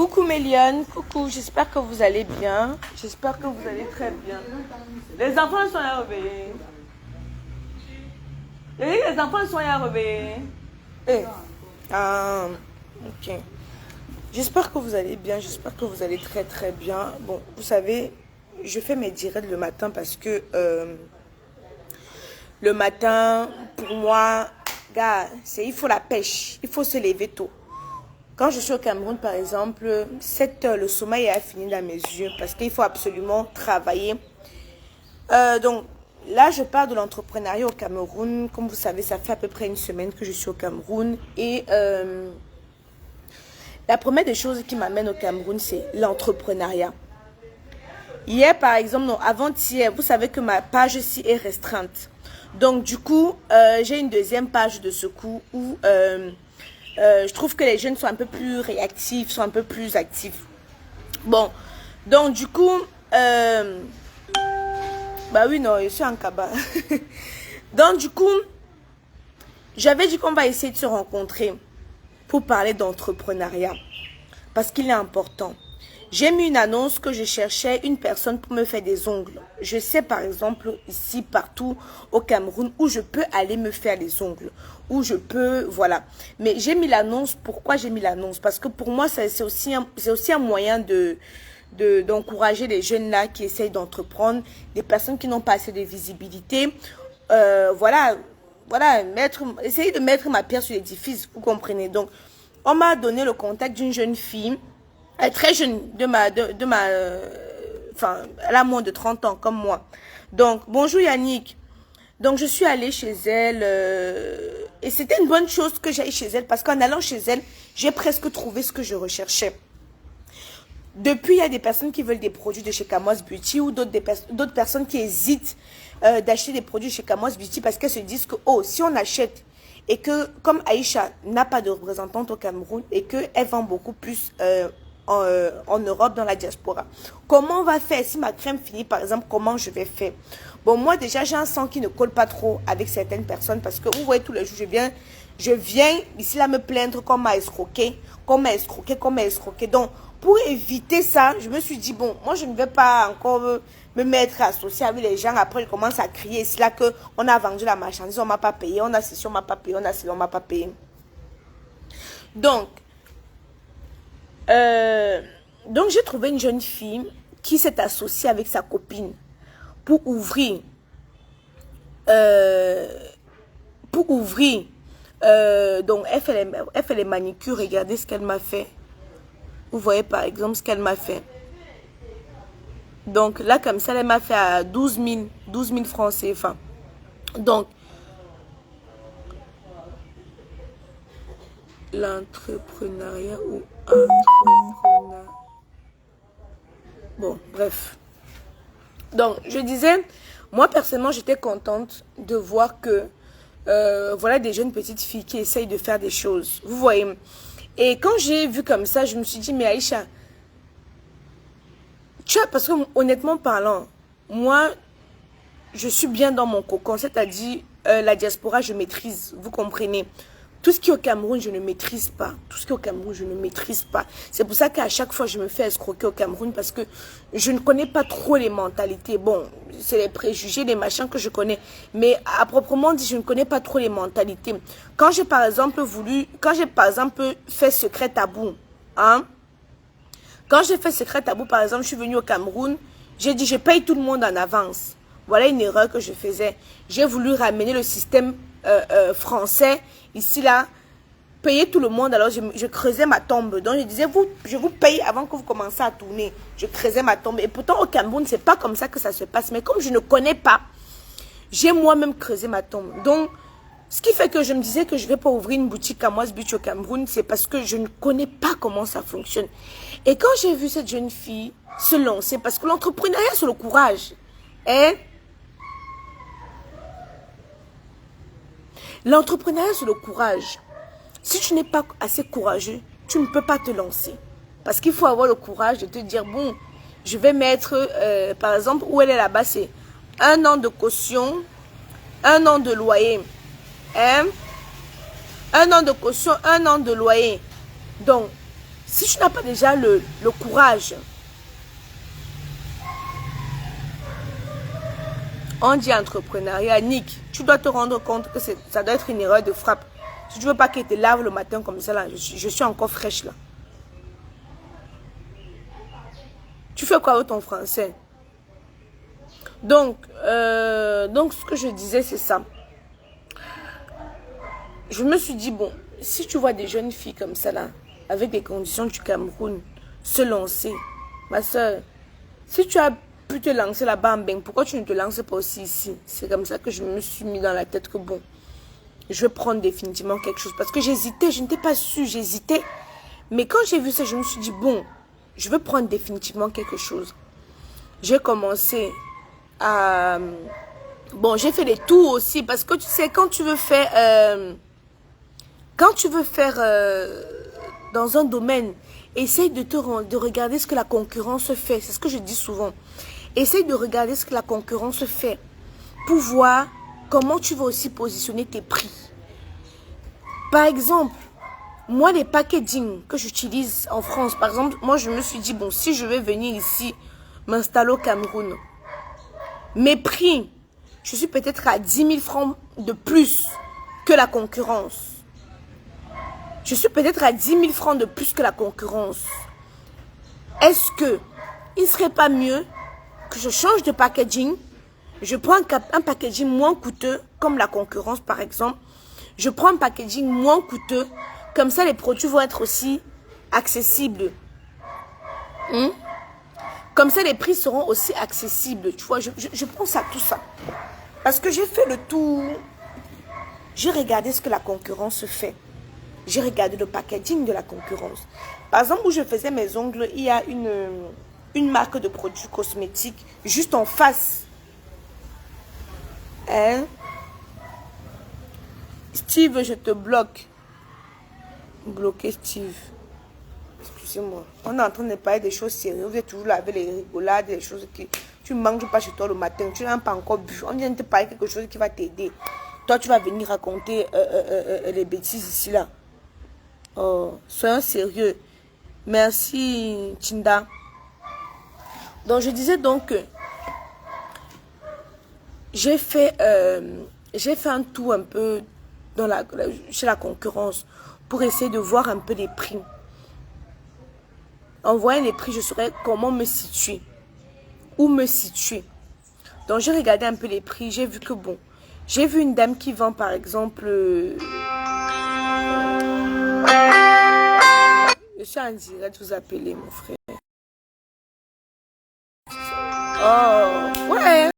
Coucou Méliane, coucou, j'espère que vous allez bien. J'espère que vous allez très bien. Les enfants sont réveillés. Les enfants sont réveillés. Eh. Ah, ok. J'espère que vous allez bien, j'espère que vous allez très très bien. Bon, vous savez, je fais mes directs le matin parce que le matin, pour moi, gars, il faut la pêche, il faut se lever tôt. Quand je suis au Cameroun, par exemple, 7 heures, le sommeil est fini dans mes yeux parce qu'il faut absolument travailler. Donc, là, je parle de l'entrepreneuriat au Cameroun. Comme vous savez, ça fait à peu près une semaine que je suis au Cameroun. Et la première des choses qui m'amène au Cameroun, c'est l'entrepreneuriat. Hier, par exemple, non, avant-hier, vous savez que ma page ici est restreinte. Donc, du coup, j'ai une deuxième page de secours où... je trouve que les jeunes sont un peu plus réactifs, sont un peu plus actifs. Bon, donc du coup, bah oui, non, je suis en cabas. Donc du coup, j'avais dit qu'on va essayer de se rencontrer pour parler d'entrepreneuriat. Parce qu'il est important. J'ai mis une annonce que je cherchais une personne pour me faire des ongles. Je sais par exemple ici, partout au Cameroun, où je peux aller me faire les ongles. Où je peux, voilà. Mais j'ai mis l'annonce, pourquoi j'ai mis l'annonce? Parce que pour moi, c'est aussi un moyen d'encourager les jeunes là qui essayent d'entreprendre, des personnes qui n'ont pas assez de visibilité. Voilà, essayer de mettre ma pierre sur l'édifice, vous comprenez. Donc, on m'a donné le contact d'une jeune fille, très jeune, enfin, elle a moins de 30 ans, comme moi. Donc, bonjour Yannick. Donc, je suis allée chez elle, et c'était une bonne chose que j'aille chez elle, parce qu'en allant chez elle, j'ai presque trouvé ce que je recherchais. Depuis, il y a des personnes qui veulent des produits de chez Kamois Beauty, ou d'autres personnes qui hésitent d'acheter des produits chez Kamois Beauty, parce qu'elles se disent que, oh, si on achète, et que, comme Aïcha n'a pas de représentante au Cameroun, et qu'elle vend beaucoup plus en Europe, dans la diaspora. Comment on va faire si ma crème finit, par exemple, comment je vais faire? Bon, moi, déjà, j'ai un sang qui ne colle pas trop avec certaines personnes parce que, vous voyez, tous les jours, je viens ici là me plaindre qu'on m'a escroqué, qu'on m'a escroqué, qu'on m'a escroqué. Donc, pour éviter ça, je me suis dit, bon, moi, je ne vais pas encore me mettre associé avec les gens. Après, ils commencent à crier, c'est là qu'on a vendu la marchandise, on ne m'a pas payé, on a ceci, on ne m'a pas payé, on a ceci, on ne m'a pas payé. Donc, j'ai trouvé une jeune fille qui s'est associée avec sa copine pour ouvrir. Donc, elle fait les manicures. Regardez ce qu'elle m'a fait. Vous voyez par exemple ce qu'elle m'a fait. Donc, là, comme ça, elle m'a fait à 12 000 francs CFA. Donc, l'entrepreneuriat ou entrepreneuriat. Bon, bref. Donc, je disais, moi, personnellement, j'étais contente de voir que, voilà, des jeunes petites filles qui essayent de faire des choses. Vous voyez. Et quand j'ai vu comme ça, je me suis dit, mais Aïcha, tu vois, parce que, honnêtement parlant, moi, je suis bien dans mon cocon, c'est-à-dire, la diaspora, je maîtrise, vous comprenez. Tout ce qui est au Cameroun, je ne maîtrise pas. Tout ce qui est au Cameroun, je ne maîtrise pas. C'est pour ça qu'à chaque fois, je me fais escroquer au Cameroun parce que je ne connais pas trop les mentalités. Bon, c'est les préjugés, les machins que je connais. Mais à proprement dit, je ne connais pas trop les mentalités. Quand j'ai par exemple fait Secret Tabou, hein, quand j'ai fait Secret Tabou, par exemple, je suis venue au Cameroun, j'ai dit, je paye tout le monde en avance. Voilà une erreur que je faisais. J'ai voulu ramener le système français, ici, là, payer tout le monde. Alors, je creusais ma tombe. Donc, je disais, je vous paye avant que vous commenciez à tourner. Je creusais ma tombe. Et pourtant, au Cameroun, c'est pas comme ça que ça se passe. Mais comme je ne connais pas, j'ai moi-même creusé ma tombe. Donc, ce qui fait que je me disais que je ne vais pas ouvrir une boutique Kamois Beauty au Cameroun, c'est parce que je ne connais pas comment ça fonctionne. Et quand j'ai vu cette jeune fille se lancer, parce que l'entrepreneuriat, c'est le courage. Hein? L'entrepreneuriat, c'est le courage. Si tu n'es pas assez courageux, tu ne peux pas te lancer. Parce qu'il faut avoir le courage de te dire, bon, je vais mettre, par exemple, où elle est là-bas, c'est 1 an de caution, 1 an de loyer. Hein? 1 an de caution, 1 an de loyer. Donc, Si tu n'as pas déjà le courage, on dit entrepreneuriat, Nick, tu dois te rendre compte que ça doit être une erreur de frappe. Si tu ne veux pas qu'elle te lave le matin comme ça, là, je suis encore fraîche là. Tu fais quoi avec ton français? Donc ce que je disais, c'est ça. Je me suis dit, bon, si tu vois des jeunes filles comme ça là, avec des conditions du Cameroun, se lancer, ma soeur, si tu as pu te lancer là-bas en Beng, pourquoi tu ne te lances pas aussi ici? C'est comme ça que je me suis mis dans la tête que bon, je vais prendre définitivement quelque chose. Parce que j'hésitais, je n'étais pas sûre, j'hésitais. Mais quand j'ai vu ça, je me suis dit, bon, je vais prendre définitivement quelque chose. J'ai commencé à... Bon, j'ai fait des tours aussi, parce que tu sais, quand tu veux faire dans un domaine, essaye de regarder ce que la concurrence fait. C'est ce que je dis souvent. Essaye de regarder ce que la concurrence fait pour voir comment tu vas aussi positionner tes prix. Par exemple, moi, les packaging que j'utilise en France, par exemple, moi, je me suis dit, bon, si je vais venir ici, m'installer au Cameroun, mes prix, je suis peut-être à 10 000 francs de plus que la concurrence. Je suis peut-être à 10 000 francs de plus que la concurrence. Est-ce que il ne serait pas mieux que je change de packaging? Je prends un packaging moins coûteux, comme la concurrence par exemple. Je prends un packaging moins coûteux. Comme ça, les produits vont être aussi accessibles. Comme ça, les prix seront aussi accessibles. Tu vois, je pense à tout ça. Parce que j'ai fait le tour. J'ai regardé ce que la concurrence fait. J'ai regardé le packaging de la concurrence. Par exemple, où je faisais mes ongles, il y a une marque de produits cosmétiques juste en face. Hein? Steve, je te bloque. Bloquer Steve. Excusez-moi. On est en train de parler des choses sérieuses. Vous êtes toujours là avec les rigolades, des choses qui... Tu ne manges pas chez toi le matin. Tu n'as pas encore bu. On vient de te parler quelque chose qui va t'aider. Toi, tu vas venir raconter les bêtises ici, là. Oh, soyons sérieux. Merci, Tinda. Donc, je disais donc que j'ai fait un tour un peu chez la concurrence pour essayer de voir un peu les prix. En voyant les prix, je saurais comment me situer. Où me situer. Donc, j'ai regardé un peu les prix. J'ai vu que bon, j'ai vu une dame qui vend par exemple... Je suis en direct, vous appelez mon frère. Oh, ouais.